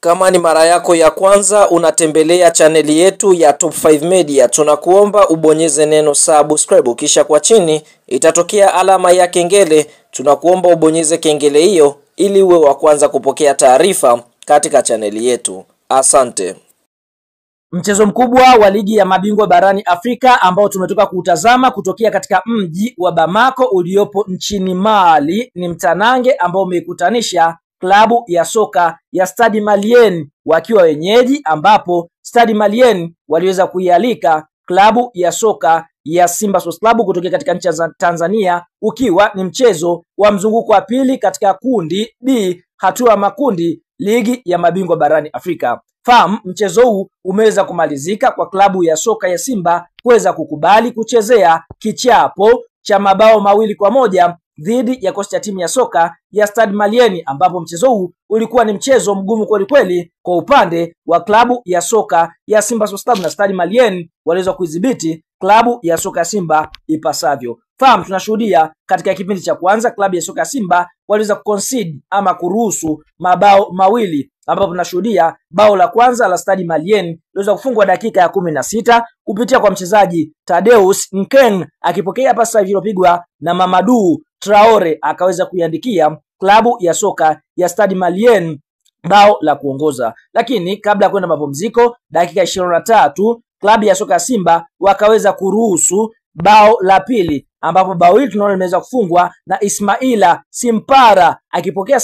Kama ni mara yako ya kwanza unatembelea chaneli yetu ya Top 5 Media, tunakuomba ubonyeze neno subscribe, kisha kwa chini itatokea alama ya kengele. Tunakuomba ubonyeze kengele hiyo ili uwe wa kwanza kupokea taarifa katika chaneli yetu. Asante. Mchezo mkubwa wa ligi ya mabingwa barani Afrika ambao tumetoka kutazama kutokea katika mji wa Bamako uliopo nchini Mali ni mtanange ambao umeikutanisha klabu ya soka ya Stade Malien wakiwa wenyeji, ambapo Stade Malien waliweza kuialika klabu ya soka ya Simba Sports Club kutokea katika nchi ya Tanzania, ukiwa ni mchezo wa mzunguko wa pili katika kundi D, hatua makundi ligi ya mabingwa barani Afrika. Fahamu mchezo huu umeweza kumalizika kwa klabu ya soka ya Simba kuweza kukubali kuchezea kichapo cha mabao 2-1 dhidi ya kocha ya timu ya soka ya Stade Malien, ambapo mchezo huu ulikuwa ni mchezo mgumu kweli kweli kwa upande wa klabu ya soka ya Simba Sports Club, na Stade Malien waliweza kuidhibiti klabu ya soka ya Simba ipasavyo. Fahamu tunashuhudia katika kipindi cha kwanza klabu ya soka ya Simba waliweza kuconcede ama kuruhusu mabao 2, ambapo tunashuhudia bao la kwanza la Stade Malien liweza kufungwa dakika ya 16 kupitia kwa mchezaji Thaddeus Nkeng akipokea pasi iliyopigwa na Mamadou Traore, akaweza kuiandikia klabu ya soka ya Stade Malien bao la kuongoza. Lakini kabla ya kwenda mapumziko, dakika 23 klabu ya soka ya Simba wakaweza kuruhusu bao la pili, ambapo bao hili tunaona limeweza kufungwa na Ismaila Simpara akipokea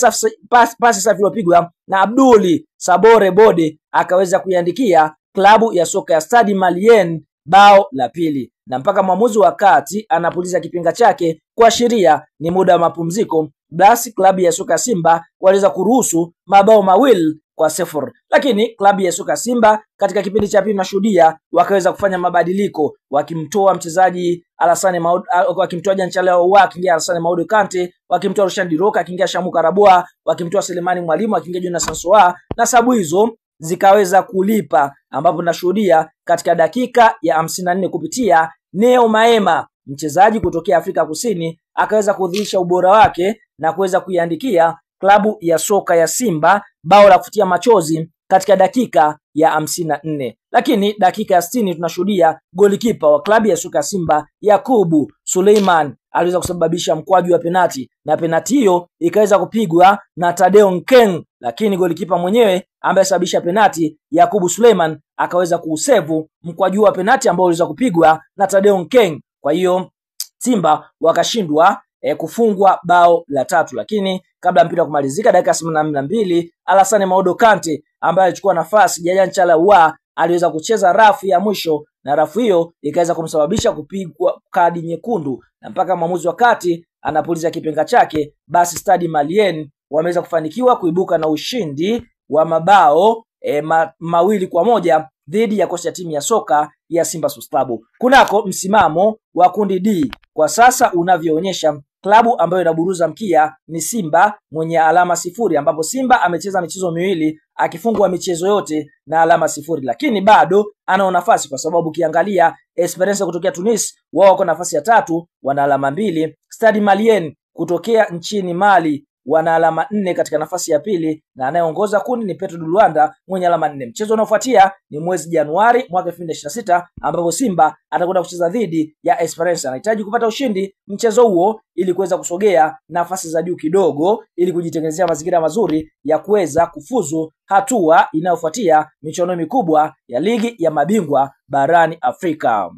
pasi safi iliyopigwa na Abduli Sabore Bode, akaweza kuiandikia klabu ya soka ya Stade Malien bao la pili, na mpaka mwamuzi wa kati anapuliza kipinga chake kuashiria ni muda wa mapumziko, basi klabu ya soka Simba waliweza kuruhusu mabao 2-0. Lakini klabu ya soka Simba katika kipindi cha pili tunashuhudia wakaweza kufanya mabadiliko, wakimtoa mchezaji Alassane Maodo, wakimtoa Jean-Charles Ahoua akiingia Alassane Maodo Kante, wakimtoa Rushan Diroka akiingia Shamu Karabua, wakimtoa Selemani Mwalimu akiingia Jonas Sansoa, na sababu hizo zikaweza kulipa, ambapo tunashuhudia katika dakika ya 54 kupitia Neo Maema, mchezaji kutokea Afrika Kusini, akaweza kudhihirisha ubora wake na kuweza kuiandikia klabu ya soka ya Simba bao la kufutia machozi katika dakika ya 54. Lakini dakika ya 60 tunashuhudia golikipa wa klabu ya soka ya Simba Yakubu Suleiman aliweza kusababisha mkwaju wa penati, na penati hiyo ikaweza kupigwa na Thaddeus Nkeng, lakini golikipa mwenyewe ambaye sababisha penati Yakubu Suleiman akaweza kuusevu mkwaju wa penati ambao uliweza kupigwa na Thaddeus Nkeng. Kwa hiyo Simba wakashindwa kufungwa bao la tatu. Lakini kabla mpira kumalizika dakika 82, Alassane Maodo Kante ambaye alichukua nafasi ya Jean-Charles Ahoua aliweza kucheza rafu ya mwisho, na rafu hiyo ikaweza kumsababisha kupigwa kadi nyekundu, na mpaka mwamuzi wa kati anapuliza kipenga chake, basi Stade Malien wameweza kufanikiwa kuibuka na ushindi wa mabao 2-1 dhidi ya kocha timu ya soka ya Simba Sports Club. Kunako msimamo wa kundi D kwa sasa unavyoonyesha, klabu ambayo inaburuza mkia ni Simba mwenye alama 0, ambapo Simba amecheza michezo miwili akifungwa michezo yote na alama 0, lakini bado ana nafasi, kwa sababu ukiangalia Esperance kutokea Tunis wao wako nafasi ya 3 wana alama 2, Stade Malien kutokea nchini Mali wana alama 4 katika nafasi ya pili, na anayeongoza kundi ni Petro de Luanda mwenye alama 4. Mchezo unaofuatia ni mwezi Januari mwaka 2026, ambapo Simba atakwenda kucheza dhidi ya Esperance. Anahitaji kupata ushindi mchezo huo ili kuweza kusogea nafasi za juu kidogo, ili kujitengenezea mazingira mazuri ya kuweza kufuzu hatua inayofuatia michuano mikubwa ya ligi ya mabingwa barani Afrika.